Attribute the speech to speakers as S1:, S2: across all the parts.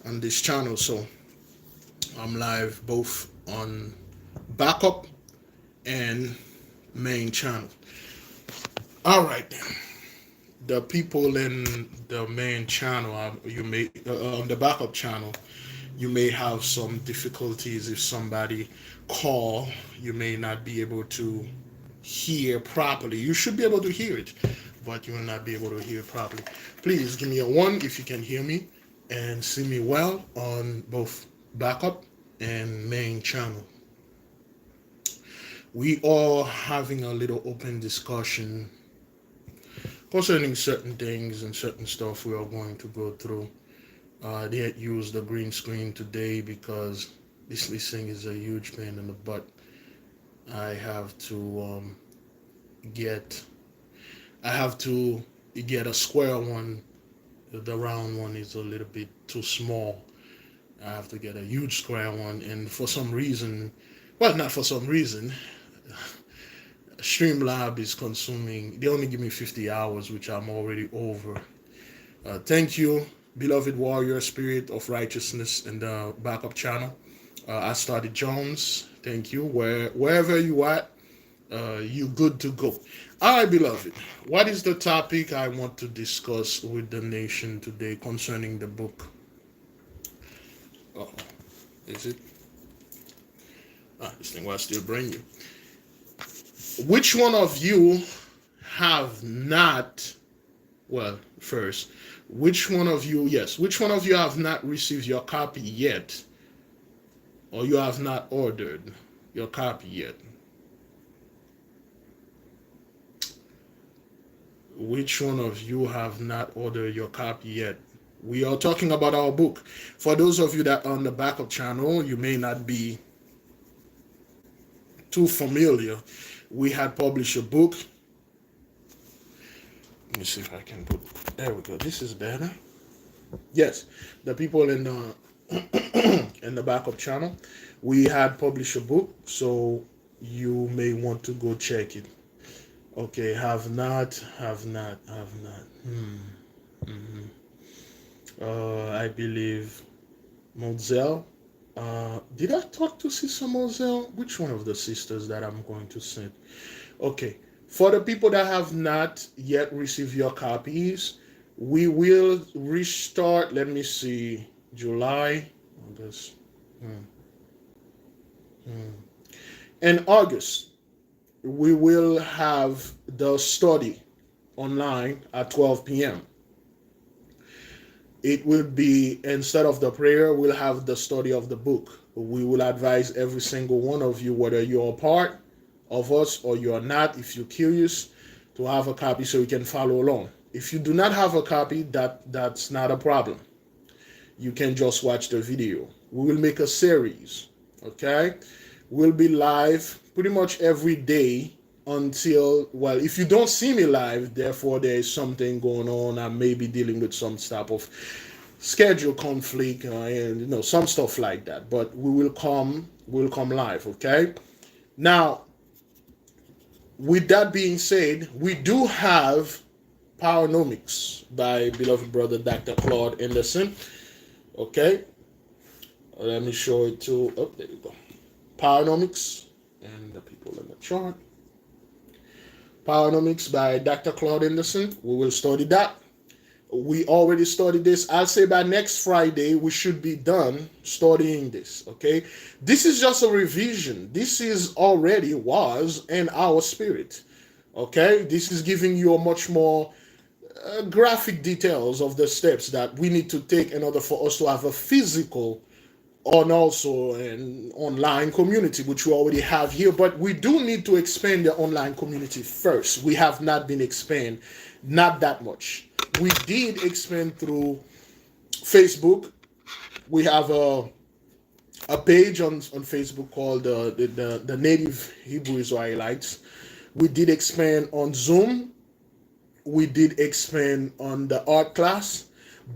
S1: on this channel. So I'm live both on backup and main channel. All right, then. The people in the main channel, you may on the backup channel, you may have some difficulties if somebody call. You may not be able to hear properly. You should be able to hear it, but you will not be able to hear it properly. Please give me a one if you can hear me and see me well on both backup and main channel. We are having a little open discussion concerning certain things and certain stuff we are going to go through. I didn't use the green screen today because this thing is a huge pain in the butt. I have to get I have to get a square one. The round one is a little bit too small. I have to get a huge square one, and for some reason, well, not for some reason, Streamlab is consuming. They only give me 50 hours, which I'm already over. Thank you, beloved warrior spirit of righteousness in the backup channel. I started Jones. Thank you. Wherever you at, you good to go. All right, beloved. What is the topic I want to discuss with the nation today concerning the book? Oh, is it? This thing will still bring you. Which one of you have not? Well, first, which one of you? Yes, which one of you have not received your copy yet, or you have not ordered your copy yet? Which one of you have not ordered your copy yet? We are talking about our book. For those of you that are on the backup channel, you may not be too familiar. We had published a book. Let me see if I can put. There we go. This is better. Yes, the people in the in the backup channel, we had published a book, so you may want to go check it. Okay, have not. I believe Mozelle. Did I talk to Sister Moselle? Which one of the sisters that I'm going to send? Okay. For the people that have not yet received your copies, we will restart. Let me see. July, August. In August, we will have the study online at 12 p.m. It will be, instead of the prayer, we'll have the study of the book. We will advise every single one of you, whether you're a part of us or you're not, if you're curious, to have a copy so you can follow along. If you do not have a copy, that's not a problem. You can just watch the video. We will make a series, okay? We'll be live pretty much every day until, well, if you don't see me live, therefore there is something going on. I may be dealing with some type of schedule conflict and some stuff like that. But we'll come live, okay? Now, with that being said, we do have Powernomics by beloved brother Dr. Claude Anderson. Okay, let me show it to. Oh, there you go. Powernomics and the people in the chart. Powernomics by Dr. Claude Anderson. We will study that. We already studied this. I'll say by next Friday we should be done studying this. Okay, this is just a revision. This is already was in our spirit. Okay, this is giving you a much more graphic details of the steps that we need to take in order for us to have a physical and also an online community, which we already have here. But we do need to expand the online community first. We have not been expand, not that much. We did expand through Facebook. We have a page on Facebook called the Native Hebrew Israelites. We did expand on Zoom. We did expand on the art class,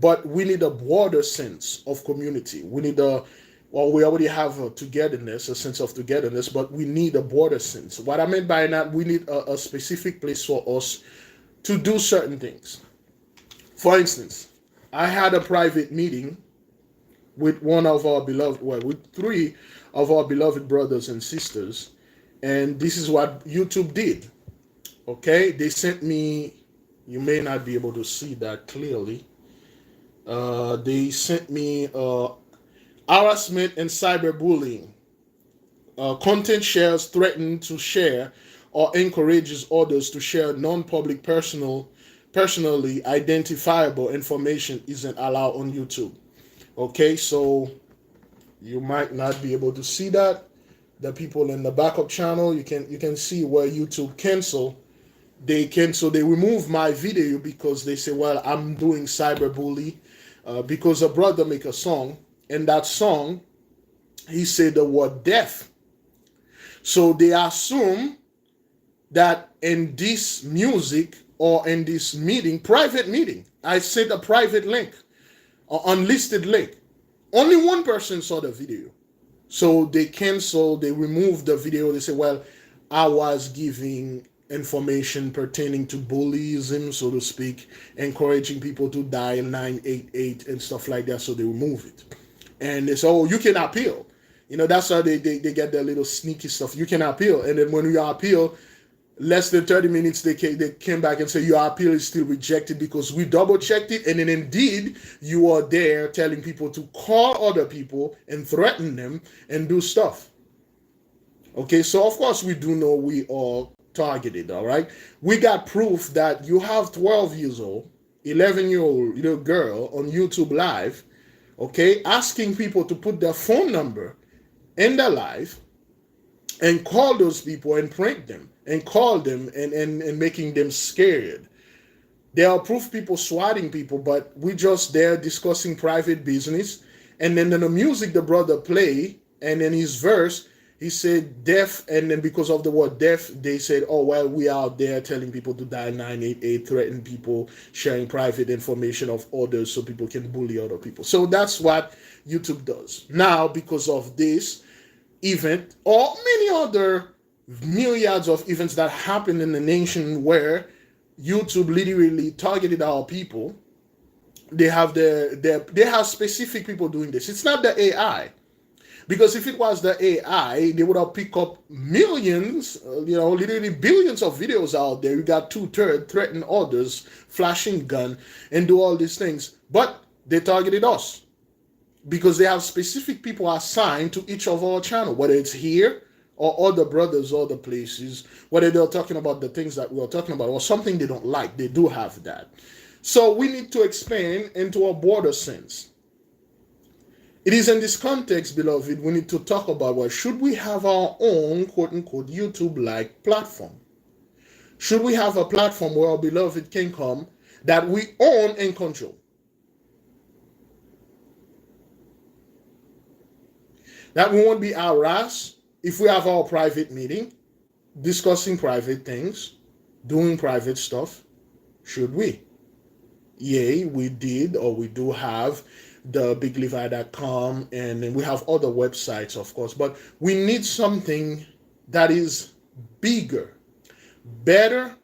S1: but we need a broader sense of community. We need we already have a togetherness, a sense of togetherness, but we need a broader sense. What I meant by that, we need a specific place for us to do certain things. For instance, I had a private meeting with one of our beloved, well, with three of our beloved brothers and sisters. And this is what YouTube did. Okay, they sent me, you may not be able to see that clearly. They sent me harassment and cyberbullying. Content shares threaten to share or encourages others to share non-public personally identifiable information isn't allowed on YouTube. Okay, so you might not be able to see that. The people in the backup channel, you can see where YouTube they remove my video because they say, well, I'm doing cyberbully, because a brother make a song, and that song he said the word deaf. So they assume that in this music or in this meeting, private meeting, I sent a private link, an unlisted link. Only one person saw the video. So they removed the video. They say, well, I was giving information pertaining to bullyism, so to speak, encouraging people to dial 988 and stuff like that. So they remove it. And they say, oh, you can appeal. That's how they get their little sneaky stuff. You can appeal. And then when you appeal, less than 30 minutes, they came back and said, your appeal is still rejected because we double checked it. And then indeed, you are there telling people to call other people and threaten them and do stuff. Okay, so of course we do know we are targeted, all right? We got proof that you have 12 years old, 11-year-old little girl on YouTube Live, okay, asking people to put their phone number in their live and call those people and prank them and call them and making them scared. There are proof people swatting people, but we just there discussing private business. And then in the music the brother play, and in his verse, he said deaf, and then because of the word deaf, they said, oh, well, we are out there telling people to dial 988, threaten people, sharing private information of others so people can bully other people. So that's what YouTube does. Now, because of this event, or many other myriads of events that happened in the nation where YouTube literally targeted our people, they have they have specific people doing this. It's not the AI. Because if it was the AI, they would have picked up millions, literally billions of videos out there. You got two-thirds, threaten others, flashing gun, and do all these things. But they targeted us because they have specific people assigned to each of our channel, whether it's here or other brothers, other places, whether they're talking about the things that we're talking about or something they don't like. They do have that. So we need to expand into a broader sense. It is in this context, beloved, we need to talk about, well, should we have our own quote-unquote YouTube-like platform? Should we have a platform where our beloved can come that we own and control? That we won't be harassed if we have our private meeting, discussing private things, doing private stuff. Should we? Yea, we did, or we do have the Biglevi.com, and then we have other websites, of course, but we need something that is bigger, better,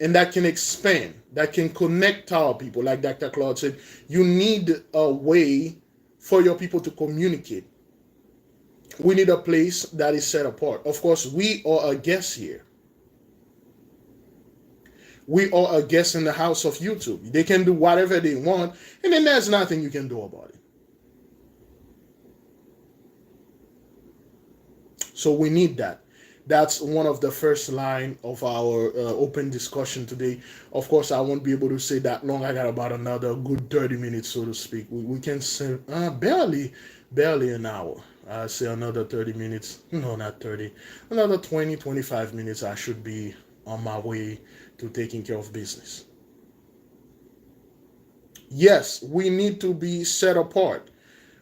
S1: and that can expand, that can connect our people. Like Dr. Claude said, you need a way for your people to communicate. We need a place that is set apart. Of course, we are a guest here. We are a guest in the house of YouTube. They can do whatever they want, and then there's nothing you can do about it. So we need that. That's one of the first line of our open discussion today. Of course, I won't be able to say that long. I got about another good 30 minutes, so to speak. We can say barely an hour. I say another 30 minutes. No, not 30. Another 20, 25 minutes. I should be on my way to taking care of business. Yes, we need to be set apart.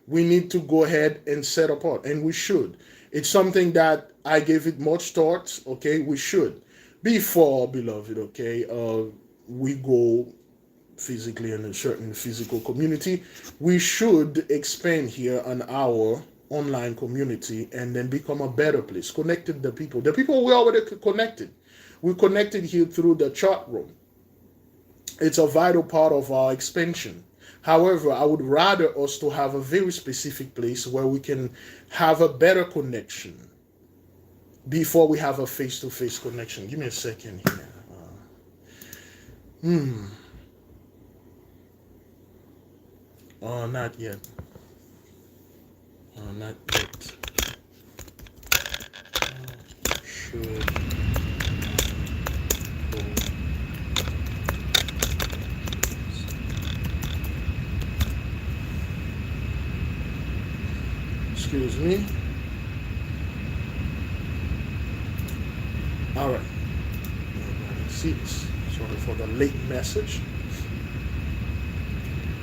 S1: We need to go ahead and set apart, and we should. It's something that I gave it much thought. Okay, we should. Before, beloved, okay, we go physically in a certain physical community, we should expand here on our online community and then become a better place, connected the people we already connected. We connected here through the chat room. It's a vital part of our expansion. However, I would rather us to have a very specific place where we can have a better connection before we have a face-to-face connection. Give me a second here. Hmm. Oh, not yet. Not yet. Should go. Excuse me. All right. See this. Sorry for the late message.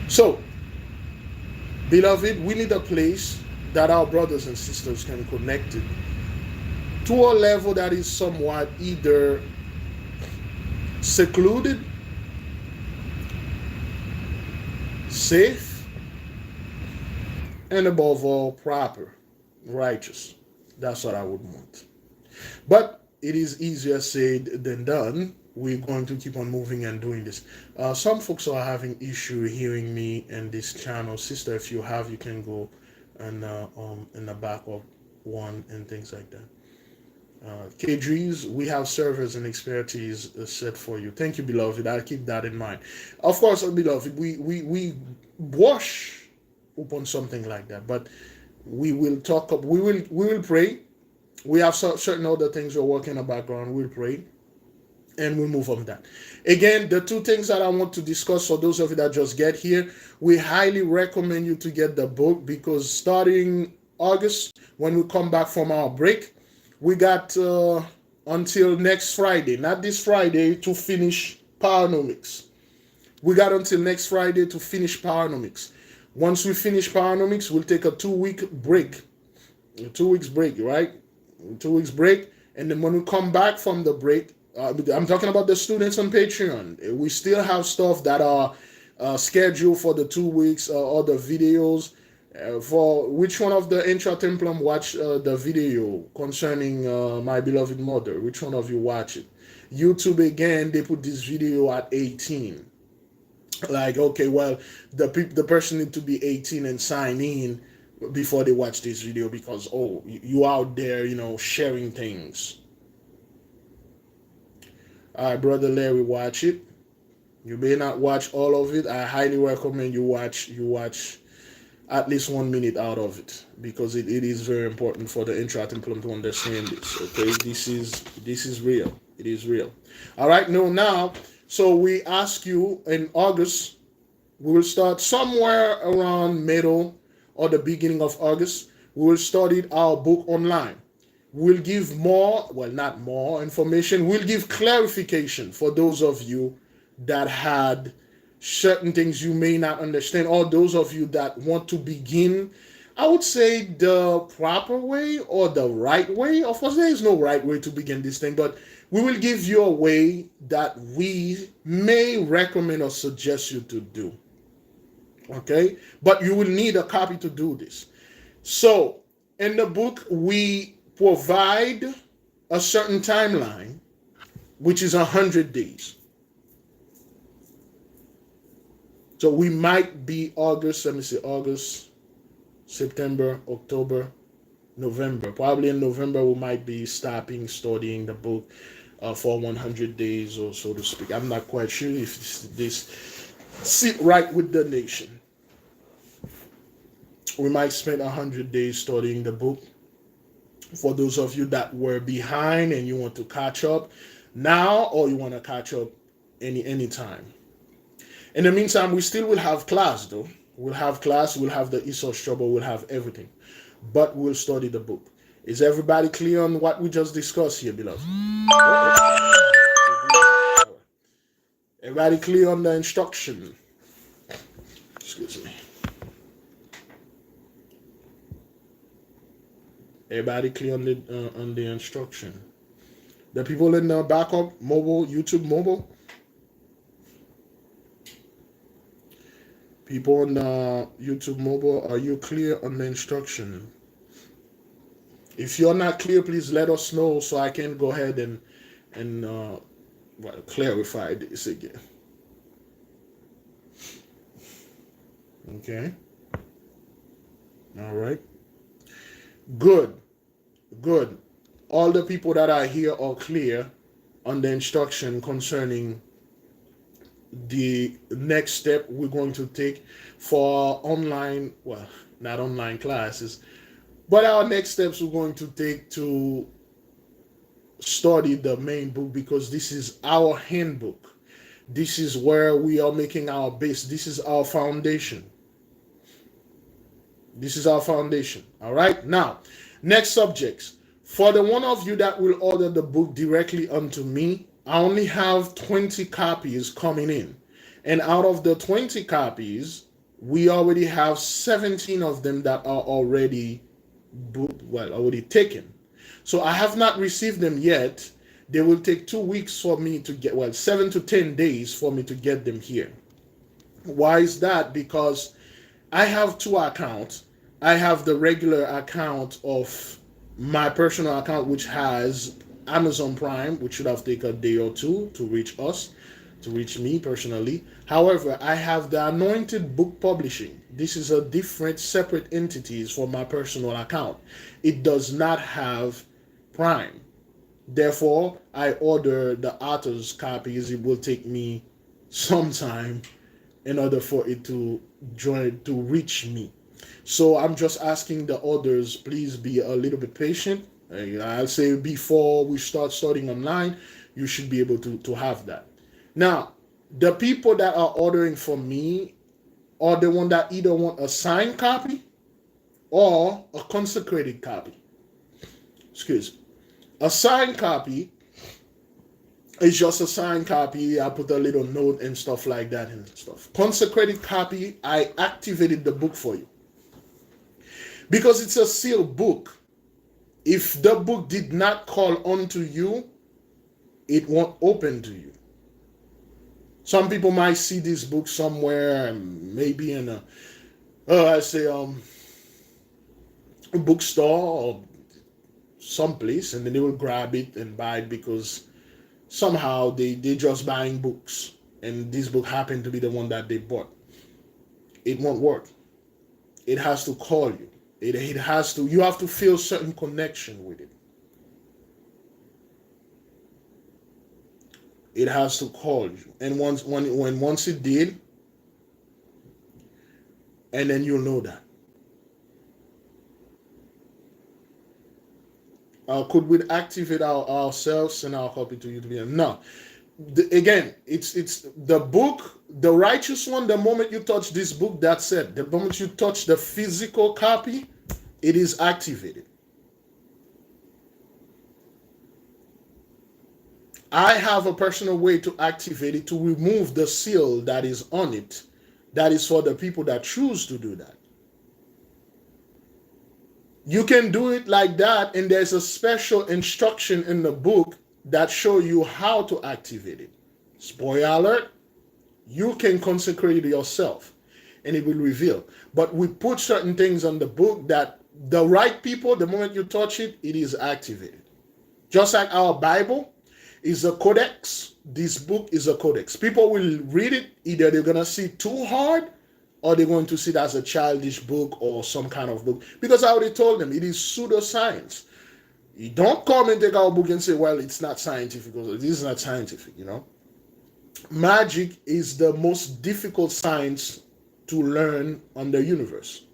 S1: So, beloved, we need a place that our brothers and sisters can connect it to a level that is somewhat either secluded, safe, and above all, proper, righteous. That's what I would want. But it is easier said than done. We're going to keep on moving and doing this. Some folks are having issue hearing me in this channel. Sister, if you have, you can go and in the back of one and things like that. KGs, we have servers and expertise set for you. Thank you, beloved. I'll keep that in mind. Of course, beloved, we wash upon something like that, but we will talk. We will pray. We have certain other things we're working in the background. We'll pray, and we'll move on that. Again, the two things that I want to discuss for those of you that just get here, we highly recommend you to get the book, because starting August, when we come back from our break, we got until next Friday, not this Friday, to finish Powernomics. We got until next Friday to finish Powernomics. Once we finish Powernomics, we'll take a 2-week break. 2 weeks break, right? 2 weeks break. And then when we come back from the break, I'm talking about the students on Patreon. We still have stuff that are scheduled for the 2 weeks, other videos. For which one of the intra-templum watch the video concerning my beloved mother? Which one of you watch it? YouTube, again, they put this video at 18. Like, okay, well, the person need to be 18 and sign in before they watch this video, because, oh, you out there, sharing things. All right, Brother Larry, watch it. You may not watch all of it. I highly recommend you watch at least 1 minute out of it, because it is very important for the intra-templum to understand this. Okay, this is real. It is real. All right, now, so we ask you in August, we will start somewhere around middle or the beginning of August. We will study our book online. We'll give not more information. We'll give clarification for those of you that had certain things you may not understand, or those of you that want to begin, I would say, the proper way or the right way. Of course, there is no right way to begin this thing, but we will give you a way that we may recommend or suggest you to do. Okay? But you will need a copy to do this. So, in the book, we provide a certain timeline, which is 100 days. So we might be August, September, October, November. Probably in November, we might be studying the book for 100 days, or so to speak. I'm not quite sure if this sit right with the nation. We might spend 100 days studying the book. For those of you that were behind and you want to catch up now, or you want to catch up any time. In the meantime, we still will have class, though. We'll have class, we'll have the Esau's Trouble, we'll have everything. But we'll study the book. Is everybody clear on what we just discussed here, beloved? Everybody clear on the instruction? Excuse me. Everybody clear on the instruction? The people in the backup, mobile, YouTube mobile? People on YouTube mobile, are you clear on the instruction? If you're not clear, please let us know so I can go ahead and clarify this again. Okay. All right. Good. Good. All the people that are here are clear on the instruction concerning the next step we're going to take for online, well, not online classes, but our next steps we're going to take to study the main book, because this is our handbook. This is where we are making our base. This is our foundation. This is our foundation. All right. Now, next subjects. For the one of you that will order the book directly unto me, I only have 20 copies coming in. And out of the 20 copies, we already have 17 of them that are already already taken. So I have not received them yet. They will take 2 weeks for me to get, 7 to 10 days for me to get them here. Why is that? Because I have two accounts. I have the regular account of my personal account, which has Amazon Prime, which should have taken a day or two to reach us, to reach me personally. However, I have the Anointed Book Publishing. This is a different, separate entities for my personal account. It does not have Prime. Therefore, I order the author's copies. It will take me some time in order for it to reach me. So I'm just asking the others, please be a little bit patient. I'll say before we start studying online, you should be able to have that. Now, the people that are ordering from me are the one that either want a signed copy or a consecrated copy. Excuse me. A signed copy is just a signed copy. I put a little note and stuff like that and stuff. Consecrated copy, I activated the book for you. Because it's a sealed book. If the book did not call unto you, it won't open to you. Some people might see this book somewhere, maybe in a bookstore or someplace, and then they will grab it and buy it because somehow they just buying books, and this book happened to be the one that they bought. It won't work. It has to call you. It has to. You have to feel certain connection with it. It has to call you, and once it did, and then you'll know that. Could we activate ourselves and our copy to you to be? No. Again, it's the book, the righteous one. The moment you touch this book, that's it. The moment you touch the physical copy, it is activated. I have a personal way to activate it, to remove the seal that is on it. That is for the people that choose to do that. You can do it like that, and there's a special instruction in the book that show you how to activate it. Spoiler alert, you can consecrate it yourself, and it will reveal. But we put certain things on the book that the right people, the moment you touch it, it is activated. Just like our Bible is a codex, this book is a codex. People will read it, either they're going to see too hard, or they're going to see it as a childish book or some kind of book. Because I already told them, it is pseudoscience. You don't come and take our book and say, well, it's not scientific, because it is not scientific, Magic is the most difficult science to learn on the universe.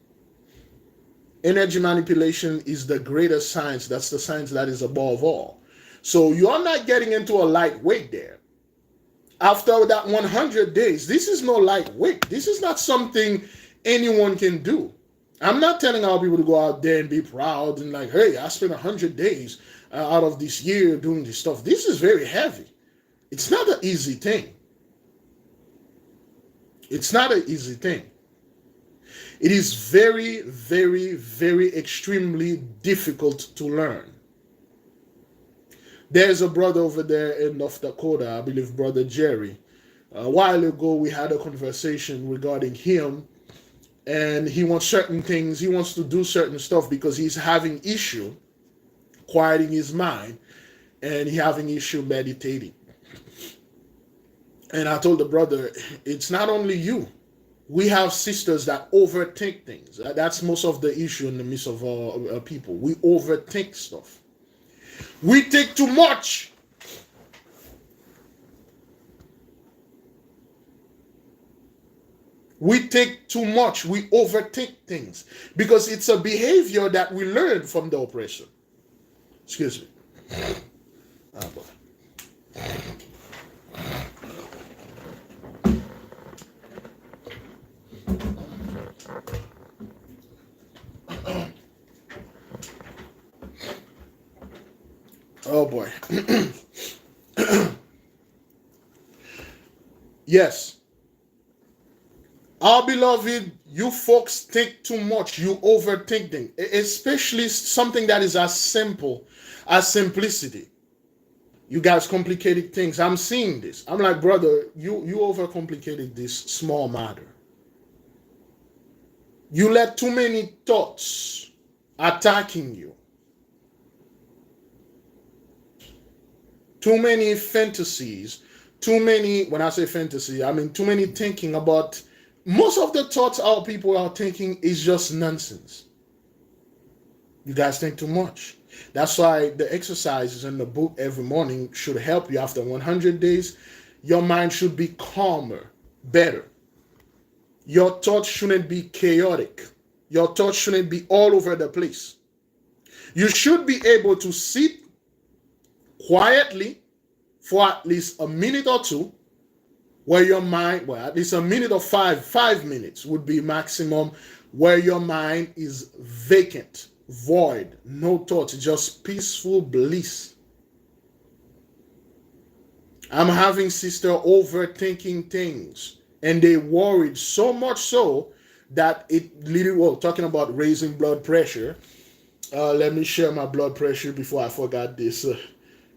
S1: Energy manipulation is the greatest science. That's the science that is above all. So you're not getting into a lightweight there. After that 100 days, this is no lightweight. This is not something anyone can do. I'm not telling our people to go out there and be proud and like, hey, I spent 100 days out of this year doing this stuff. This is very heavy. It's not an easy thing. It's not an easy thing. It is very, very, very extremely difficult to learn. There's a brother over there in North Dakota, I believe Brother Jerry. A while ago, we had a conversation regarding him, and he wants certain things. He wants to do certain stuff because he's having issue quieting his mind, and he having issue meditating. And I told the brother, it's not only you. We have sisters that overthink things. That's most of the issue in the midst of people. We overthink stuff. We think too much. We think too much. We overthink things because it's a behavior that we learn from the oppressor. Excuse me. Oh, boy. Oh boy. Yes. Our beloved, you folks think too much. You overthink things, especially something that is as simple as simplicity. You guys complicated things. I'm seeing this. I'm like, brother, you overcomplicated this small matter. You let too many thoughts attacking you. Too many fantasies. Too many, when I say fantasy, I mean too many thinking about. Most of the thoughts our people are thinking is just nonsense. You guys think too much. That's why the exercises in the book every morning should help you. After 100 days, your mind should be calmer, better. Your thoughts shouldn't be chaotic. Your thoughts shouldn't be all over the place. You should be able to sit quietly for at least a minute or two, where your mind, well, at least a minute or 5 minutes would be maximum, where your mind is vacant, void, no thoughts, just peaceful bliss. I'm having sister overthinking things, and they worried so much so that it literally, well, talking about raising blood pressure. Let me share my blood pressure before I forgot this.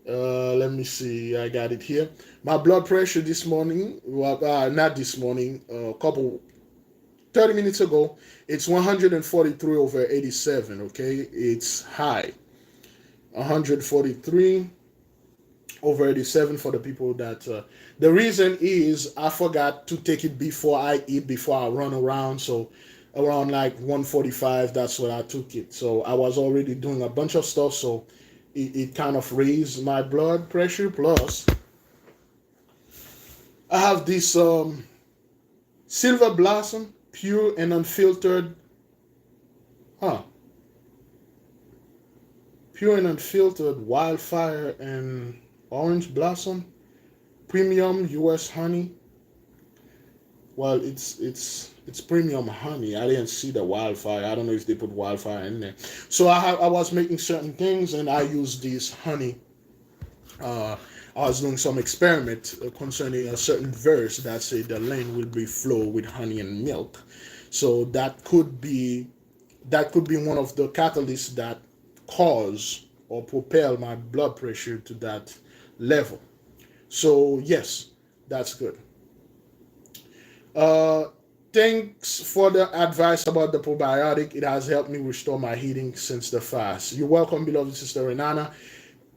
S1: Let me see. I got it here. My blood pressure this morning, well, not this morning, a couple 30 minutes ago, it's 143/87. Okay, it's high. 143/87 for the people that. The reason is I forgot to take it before I eat, before I run around. So around like 1:45, that's when I took it. So I was already doing a bunch of stuff. So it kind of raised my blood pressure. Plus, I have this silver blossom, pure and unfiltered. Pure and unfiltered wildfire and orange blossom, premium U.S. honey. Well, it's premium honey. I didn't see the wildfire. I don't know if they put wildfire in there. So I was making certain things, and I used this honey. I was doing some experiment concerning a certain verse that said the land will be flow with honey and milk. So that could be one of the catalysts that cause or propel my blood pressure to that level. So yes, that's good. Thanks for the advice about the probiotic. It has helped me restore my heating since the fast. You're welcome, beloved sister Renana.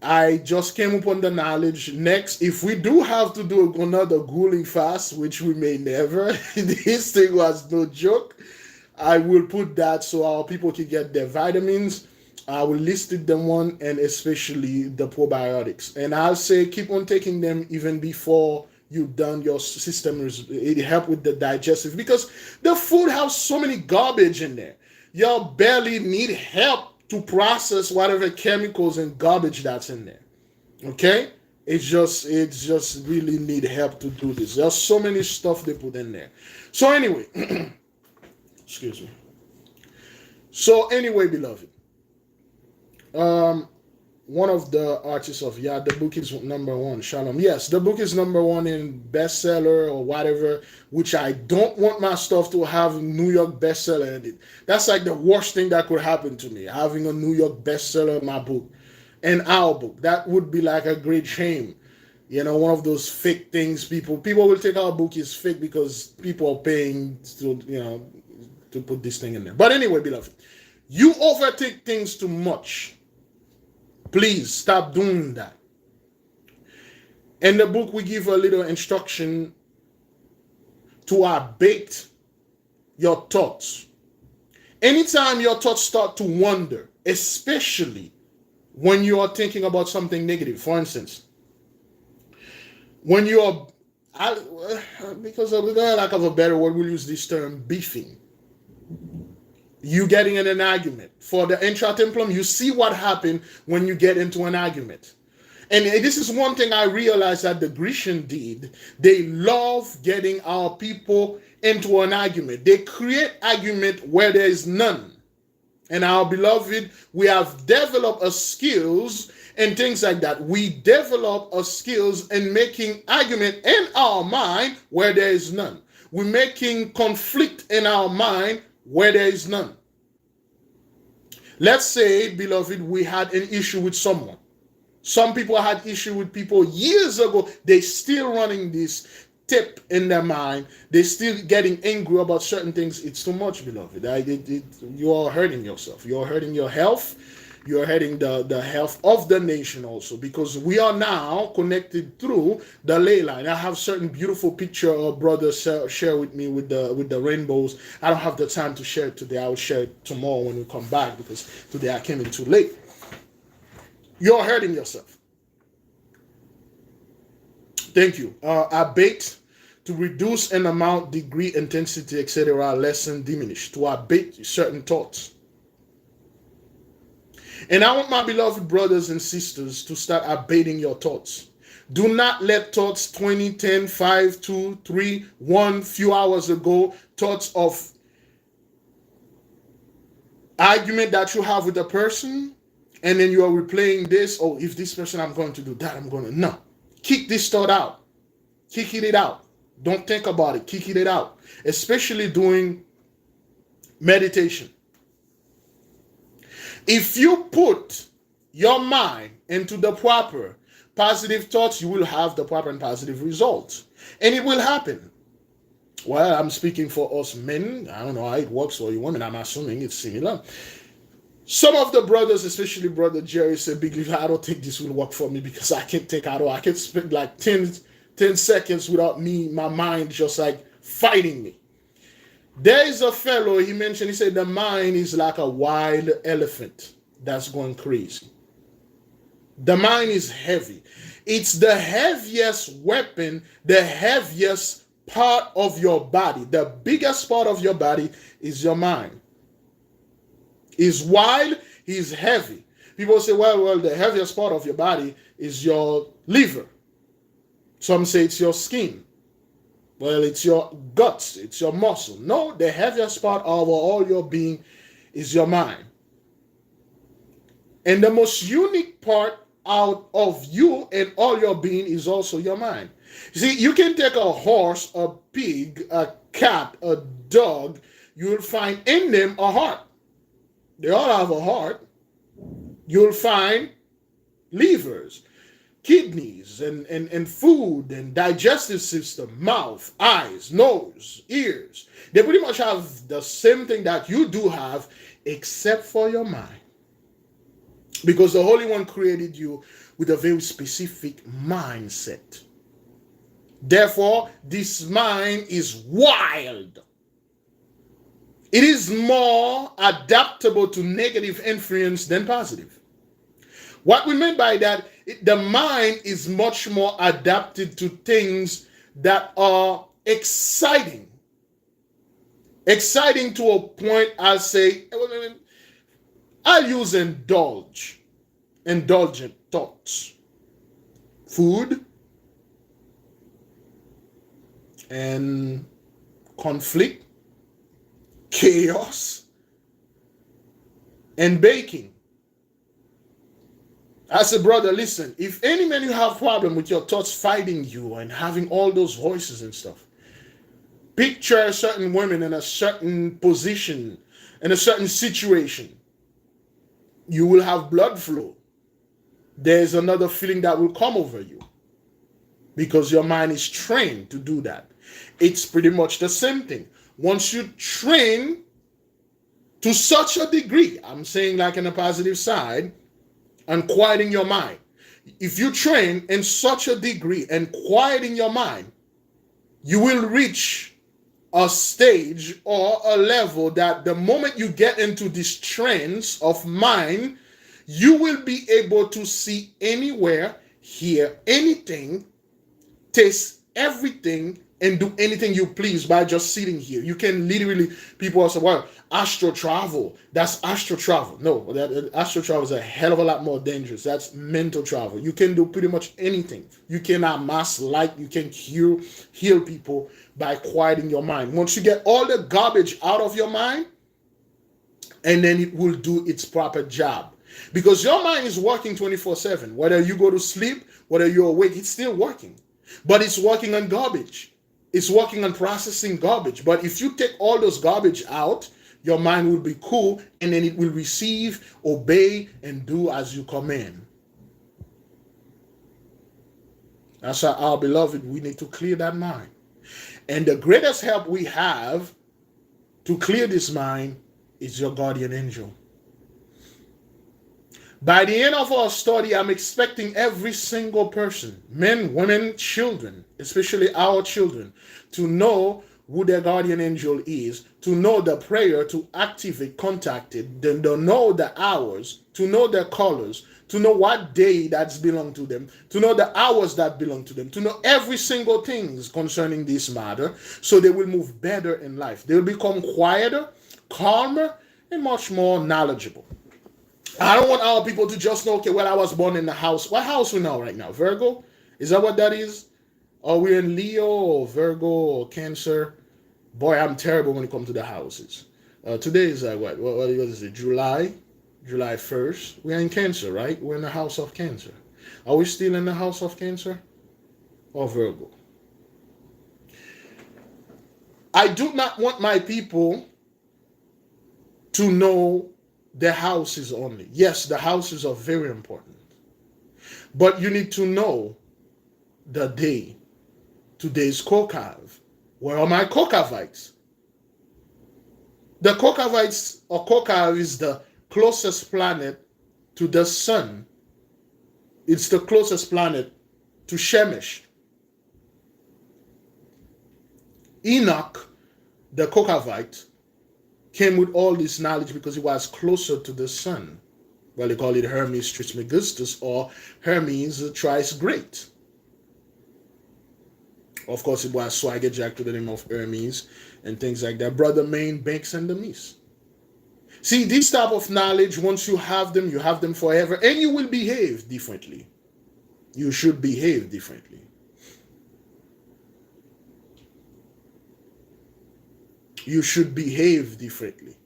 S1: I just came upon the knowledge. Next, if we do have to do another grueling fast, which we may never, this thing was no joke, I will put that so our people can get their vitamins. I will list them one, and especially the probiotics. And I'll say keep on taking them even before you've done your system. It help with the digestive, because the food has so many garbage in there. Your belly need help to process whatever chemicals and garbage that's in there. Okay? It's just really need help to do this. There's so many stuff they put in there. So anyway, excuse me. So anyway, beloved, one of the artists of the book is #1. Shalom. Yes, the book is #1 in bestseller or whatever, which I don't want my stuff to have New York bestseller in it. That's like the worst thing that could happen to me, having a New York bestseller in my book and our book. That would be like a great shame. You know, one of those fake things. People will think our book is fake because people are paying to put this thing in there. But anyway, beloved, you overthink things too much. Please stop doing that. In the book, we give a little instruction to abate your thoughts. Anytime your thoughts start to wander, especially when you are thinking about something negative, for instance, when you are, because of the lack of a better word, we'll use this term, beefing. You getting in an argument. For the intra-templum, you see what happened when you get into an argument. And this is one thing I realized that the Grecian did. They love getting our people into an argument. They create argument where there is none. And our beloved, we have developed a skills and things like that. We develop a skills in making argument in our mind where there is none. We're making conflict in our mind where there is none. Let's say, beloved, we had an issue with someone. Some people had issue with people years ago. They still running this tip in their mind. They're still getting angry about certain things. It's too much, beloved. You are hurting yourself. You are hurting your health. You are hurting the health of the nation also, because we are now connected through the ley line. I have certain beautiful picture of brothers share with me with the rainbows. I don't have the time to share it today. I will share it tomorrow when we come back, because today I came in too late. You're hurting yourself. Thank you. Abate, to reduce an amount, degree, intensity, etc. Lessen, diminish. To abate certain thoughts. And I want my beloved brothers and sisters to start abating your thoughts. Do not let thoughts 20, 10, 5, 2, 3, 1 few hours ago, thoughts of argument that you have with a person, and then you are replaying this. Oh, if this person, I'm going to do that, I'm going to. No. Kick this thought out. Kick it out. Don't think about it. Kick it out. Especially doing meditation. If you put your mind into the proper positive thoughts, you will have the proper and positive results. And it will happen. Well, I'm speaking for us men. I don't know how it works for you women. I'm assuming it's similar. Some of the brothers, especially Brother Jerry, said, Biglevi, I don't think this will work for me because I can't take out all. I can spend like 10 seconds without my mind just like fighting me. There is a fellow, he mentioned, he said the mind is like a wild elephant that's going crazy. The mind is heavy. It's the heaviest weapon, the heaviest part of your body. The biggest part of your body is your mind. He's wild, he's heavy. People say, well, the heaviest part of your body is your liver. Some say it's your skin. Well, it's your guts, it's your muscle. No, the heaviest part of all your being is your mind. And the most unique part out of you and all your being is also your mind. You see, you can take a horse, a pig, a cat, a dog, you'll find in them a heart. They all have a heart. You'll find livers, kidneys, and food, and digestive system, mouth, eyes, nose, ears. They pretty much have the same thing that you do have, except for your mind. Because the Holy One created you with a very specific mindset. Therefore, this mind is wild. It is more adaptable to negative influence than positive. What we mean by that, the mind is much more adapted to things that are exciting. Exciting to a point, I'll say, I'll use indulgent thoughts. Food and conflict, chaos, and baking. I said, brother, listen, if any man you have problem with your thoughts fighting you and having all those voices and stuff, picture certain women in a certain position, in a certain situation. You will have blood flow. There's another feeling that will come over you because your mind is trained to do that. It's pretty much the same thing. Once you train to such a degree, I'm saying like in a positive side, and quieting your mind. If you train in such a degree and quieting your mind, you will reach a stage or a level that the moment you get into this trance of mind, you will be able to see anywhere, hear anything, taste everything, and do anything you please by just sitting here. You can literally, people say, well, astral travel, that's astral travel. No, astral travel is a hell of a lot more dangerous. That's mental travel. You can do pretty much anything. You can amass light, you can heal people by quieting your mind. Once you get all the garbage out of your mind, and then it will do its proper job. Because your mind is working 24/7. Whether you go to sleep, whether you're awake, it's still working. But it's working on garbage. It's working on processing garbage. But if you take all those garbage out, your mind will be cool, and then it will receive, obey, and do as you command. That's why, our beloved, we need to clear that mind. And the greatest help we have to clear this mind is your guardian angel. By the end of our study, I'm expecting every single person, men, women, children, especially our children, to know who their guardian angel is, to know the prayer to activate, contact it, then to know the hours, to know their colors, to know what day that's belong to them, to know the hours that belong to them, to know every single thing concerning this matter, so they will move better in life. They'll become quieter, calmer, and much more knowledgeable. I don't want our people to just know, okay, well, I was born in the house. What house we know right now? Virgo? Is that what that is? Are we in Leo or Virgo or Cancer? Boy, I'm terrible when it comes to the houses. Today is what is it? July 1st. We're in Cancer, right? We're in the house of Cancer. Are we still in the house of Cancer or Virgo? I do not want my people to know the houses only. Yes, the houses are very important. But you need to know the day. Today's Kokav. Where are my Kokavites? The Kokavites, or Kokav, is the closest planet to the sun. It's the closest planet to Shemesh. Enoch, the Kokavite, came with all this knowledge because he was closer to the sun. Well, they call it Hermes Trismegistus, or Hermes thrice great. Of course, it was Swagger Jack to the name of Hermes and things like that. Brother Main, Banks, and Demise. See, this type of knowledge, once you have them forever, and you will behave differently. You should behave differently. You should behave differently.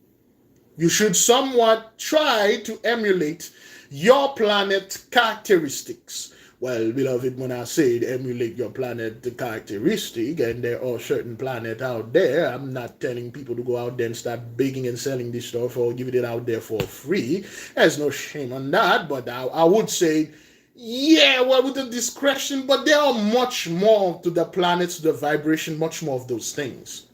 S1: You should somewhat try to emulate your planet characteristics. Well, beloved, when I say emulate your planet characteristic, and there are certain planets out there, I'm not telling people to go out there and start baking and selling this stuff or giving it out there for free. There's no shame on that, but I would say, yeah, well, with the discretion, but there are much more to the planets, to the vibration, much more of those things.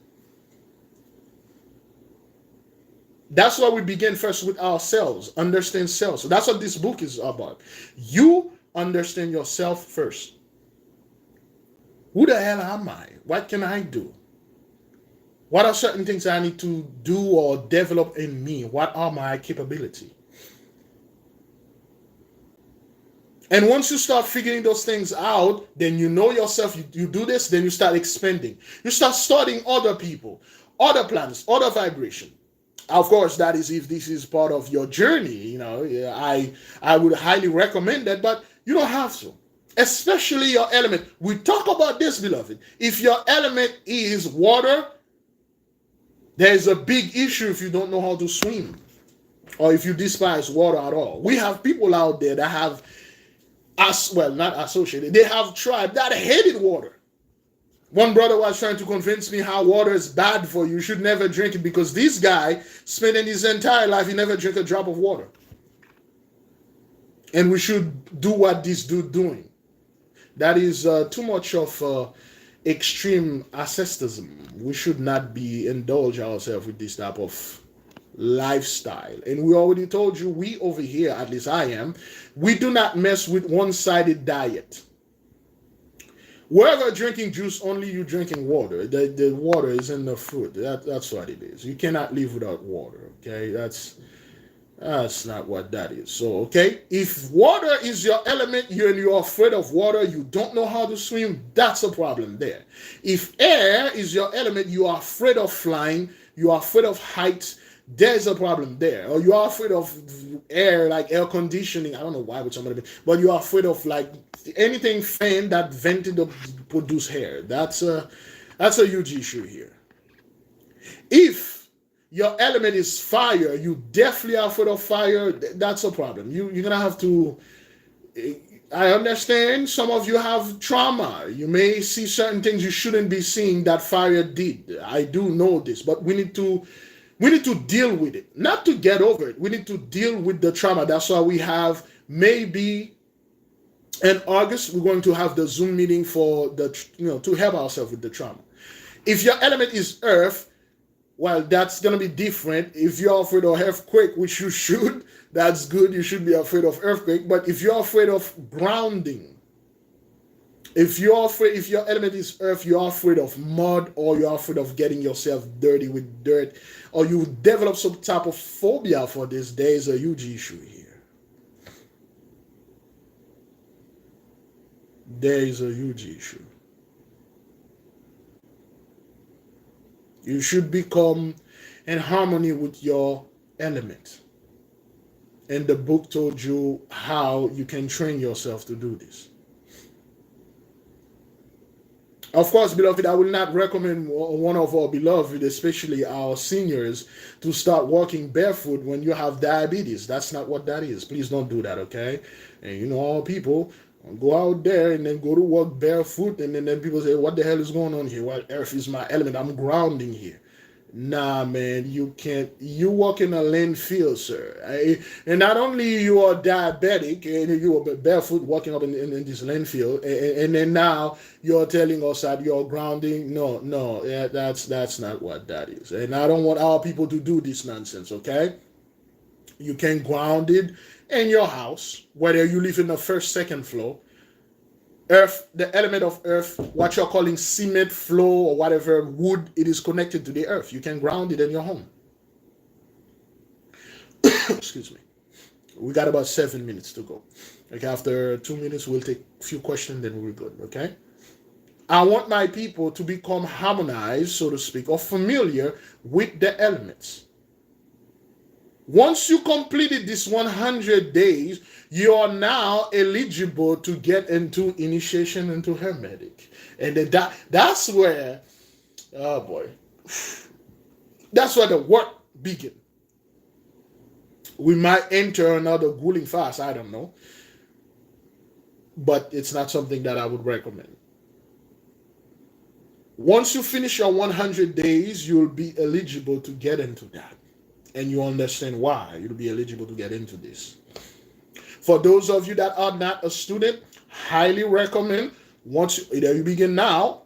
S1: That's why we begin first with ourselves, understand self. So that's what this book is about. You understand yourself first. Who the hell am I? What can I do? What are certain things I need to do or develop in me? What are my capabilities? And once you start figuring those things out, then you know yourself, you do this, then you start expanding. You start studying other people, other planets, other vibration. Of course, that is if this is part of your journey, I would highly recommend that, but you don't have to. Especially your element. We talk about this, beloved. If your element is water, there's a big issue if you don't know how to swim, or if you despise water at all. We have people out there that have, not associated, they have tribe that hated water. One brother was trying to convince me how water is bad for you. You should never drink it, because this guy spending his entire life, he never drank a drop of water. And we should do what this dude doing. That is too much of extreme asceticism. We should not be indulge ourselves with this type of lifestyle. And we already told you, we over here, at least I am, we do not mess with one-sided diet. Whoever drinking juice, only you drinking water. The water is in the fruit. That's what it is. You cannot live without water. Okay, that's not what that is. So, okay, if water is your element, you're afraid of water, you don't know how to swim, that's a problem there. If air is your element, you are afraid of flying, you are afraid of heights, there's a problem there. Or you are afraid of air, like air conditioning. I don't know why would somebody be, but you are afraid of like anything fan that vented to produce hair. That's a huge issue here. If your element is fire, you definitely are afraid of fire, that's a problem. You're gonna have to. I understand some of you have trauma. You may see certain things you shouldn't be seeing that fire did. I do know this, but we need to deal with it, not to get over it. We need to deal with the trauma. That's why we have maybe in August we're going to have the Zoom meeting for to help ourselves with the trauma. If your element is earth, well, that's going to be different. If you're afraid of earthquake, which you should, that's good. You should be afraid of earthquake. But if you're afraid of grounding, if your element is earth, you're afraid of mud, or you're afraid of getting yourself dirty with dirt, or you develop some type of phobia for this, there is a huge issue here. There is a huge issue. You should become in harmony with your element. And the book told you how you can train yourself to do this. Of course, beloved, I will not recommend one of our beloved, especially our seniors, to start walking barefoot when you have diabetes. That's not what that is. Please don't do that, okay? And all people go out there and then go to work barefoot, and then people say, what the hell is going on here? Well, earth is my element. I'm grounding here. Nah, man, you can't. You walk in a landfill, sir. And not only you are diabetic and you are barefoot walking up in this landfill, and then now you're telling us that you're grounding. No, that's not what that is. And I don't want our people to do this nonsense, okay? You can ground it in your house, whether you live in the first, second floor. Earth, the element of earth, what you're calling cement floor or whatever, wood, it is connected to the earth. You can ground it in your home. Excuse me. We got about 7 minutes to go. Okay, after 2 minutes, we'll take a few questions, then we're good, okay? I want my people to become harmonized, so to speak, or familiar with the elements. Once you completed this 100 days, you are now eligible to get into initiation into Hermetic. And then that's where, oh boy, that's where the work begins. We might enter another grueling fast, I don't know. But it's not something that I would recommend. Once you finish your 100 days, you'll be eligible to get into that. And you understand why you'll be eligible to get into this. For those of you that are not a student, highly recommend, either you begin now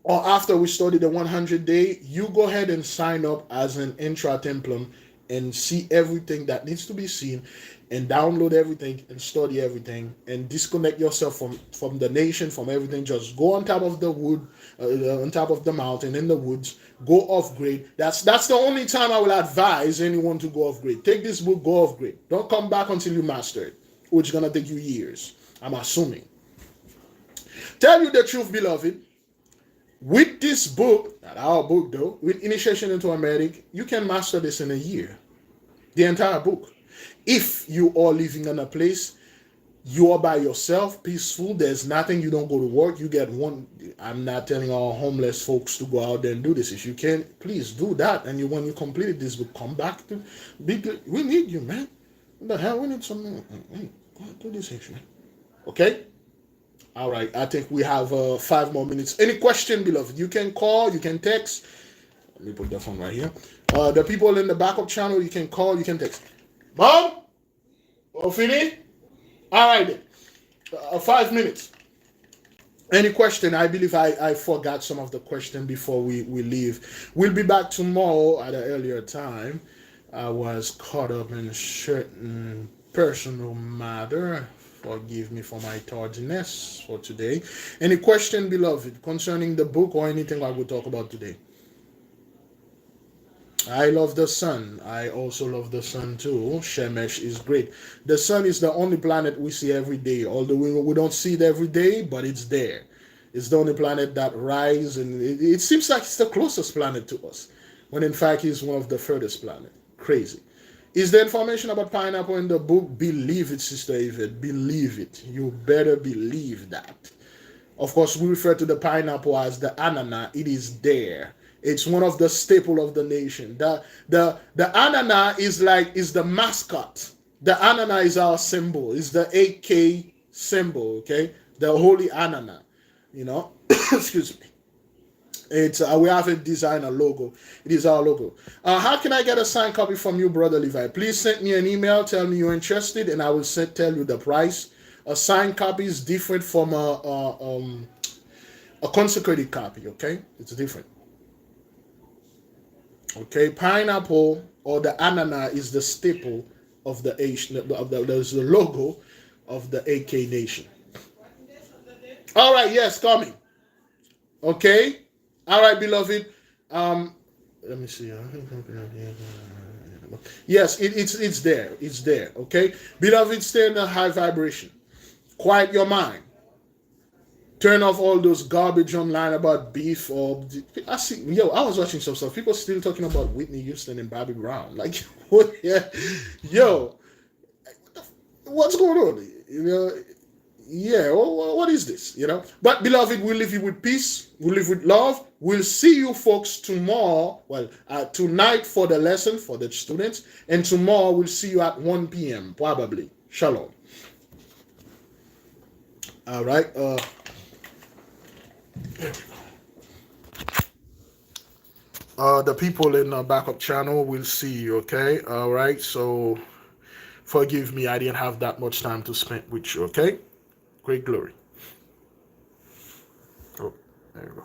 S1: or after we study the 100-day, you go ahead and sign up as an intra-templum and see everything that needs to be seen, and download everything and study everything, and disconnect yourself from the nation, from everything. Just go on top of the wood, on top of the mountain, in the woods, go off grid. That's the only time I will advise anyone to go off grid. Take this book, go off grid. Don't come back until you master it, which is going to take you years, I'm assuming. Tell you the truth, beloved, with this book, not our book though, with Initiation into Hermetic, you can master this in a year. The entire book. If you are living in a place, you are by yourself, peaceful, there's nothing, you don't go to work, you get one. I'm not telling our homeless folks to go out there and do this. If you can, please do that. And when you completed this book, come back to Biglevi. We need you, man. What the hell? We need some. Go do this action. Okay? All right. I think we have 5 more minutes. Any question, beloved? You can call, you can text. Let me put the phone right here. The people in the backup channel, you can call, you can text. Mom? Fini? All right. 5 minutes. Any question? I believe I forgot some of the question before we leave. We'll be back tomorrow at an earlier time. I was caught up in a certain personal matter Forgive me for my tardiness for today. Any question, beloved, concerning the book or anything I will talk about today? I love the sun. I also love the sun too. Shemesh is great. The sun is the only planet we see every day. Although we don't see it every day, but it's there. It's the only planet that rises, and it seems like it's the closest planet to us, when in fact it's one of the furthest planet. Crazy. Is the information about pineapple in the book? Believe it, Sister Yvette. Believe it. You better believe that. Of course, we refer to the pineapple as the ananas. It is there. It's one of the staple of the nation. The ananas is the mascot. The ananas is our symbol. It's the AK symbol. Okay, the holy ananas. You know, excuse me. It's we haven't designed a logo. It is our logo. How can I get a signed copy from you, Brother Levi? Please send me an email. Tell me you're interested, and I will tell you the price. A signed copy is different from a consecrated copy. Okay, it's different. Okay, pineapple or the ananas is the staple of the there's the logo of the AK Nation. All right, yes, coming. Okay, all right, beloved. Let me see. Yes, it's there. It's there. Okay, beloved, stay in a high vibration. Quiet your mind. Turn off all those garbage online about beef or I see. Yo, I was watching some stuff. People still talking about Whitney Houston and Bobby Brown. Like, what? Yeah, yo, what's going on? You know, yeah. What is this? You know. But beloved, we leave you with peace. We live with love. We'll see you folks tomorrow. Well, tonight for the lesson for the students, and tomorrow we'll see you at 1 p.m. probably. Shalom. All right. The people in the backup channel will see you, okay? All right, so forgive me, I didn't have that much time to spend with you, okay? Great glory. Oh, there you go.